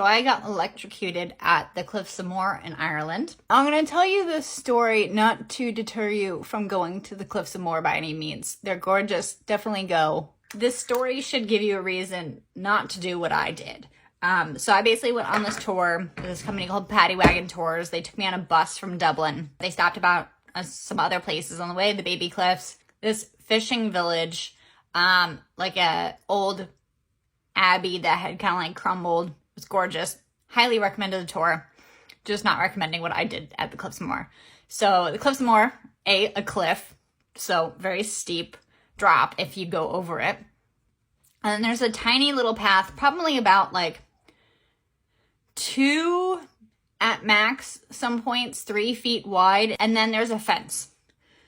So I got electrocuted at the Cliffs of Moher in Ireland. I'm going to tell you this story not to deter you from going to the Cliffs of Moher by any means. They're gorgeous. Definitely go. This story should give you a reason not to do what I did. So I basically went on this tour with this company called Paddywagon Tours. They took me on a bus from Dublin. They stopped about some other places on the way, the Baby Cliffs, this fishing village, like a old abbey that had kind of like crumbled. It was gorgeous. Highly recommended the tour. Just not recommending what I did at the Cliffs of Moher. So the Cliffs of Moher, a cliff, so very steep drop if you go over it. And then there's a tiny little path, probably about like 2 at max, some points 3 feet wide, and then there's a fence.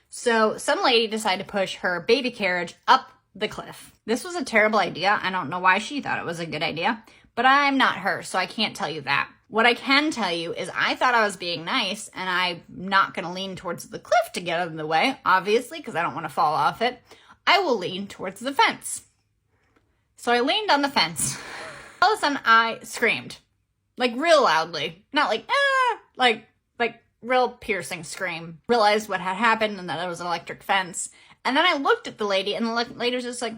So some lady decided to push her baby carriage up the cliff. This was a terrible idea. I don't know why she thought it was a good idea, but I'm not her, so I can't tell you that. What I can tell you is I thought I was being nice, and I'm not going to lean towards the cliff to get out of the way, obviously, because I don't want to fall off it. I will lean towards the fence. So I leaned on the fence. All of a sudden, I screamed. Like, real loudly. Not like, ah! Like real piercing scream. Realized what had happened and that it was an electric fence. And then I looked at the lady, and the lady was just like...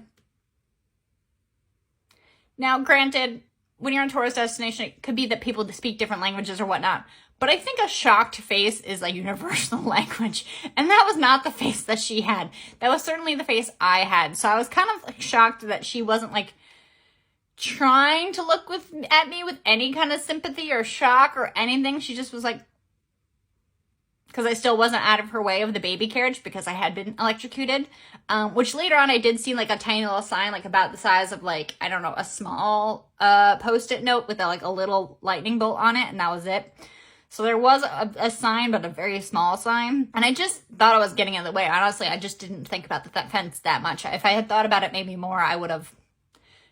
Now, granted, when you're on a tourist destination, it could be that people speak different languages or whatnot. But I think a shocked face is like universal language. And that was not the face that she had. That was certainly the face I had. So I was kind of like shocked that she wasn't like trying to look at me with any kind of sympathy or shock or anything. She just was like, because I still wasn't out of her way of the baby carriage because I had been electrocuted. Which later on I did see like a tiny little sign, like about the size of like, I don't know, a small Post-it note with a little lightning bolt on it. And that was it. So there was a sign, but a very small sign. And I just thought I was getting in the way. Honestly, I just didn't think about the fence that much. If I had thought about it maybe more, I would have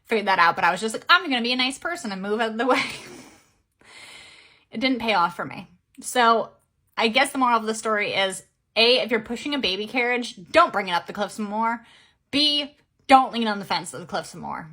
figured that out. But I was just like, I'm going to be a nice person and move out of the way. It didn't pay off for me. So I guess the moral of the story is, A, if you're pushing a baby carriage, don't bring it up the Cliffs of Moher. B, don't lean on the fence of the Cliffs of Moher.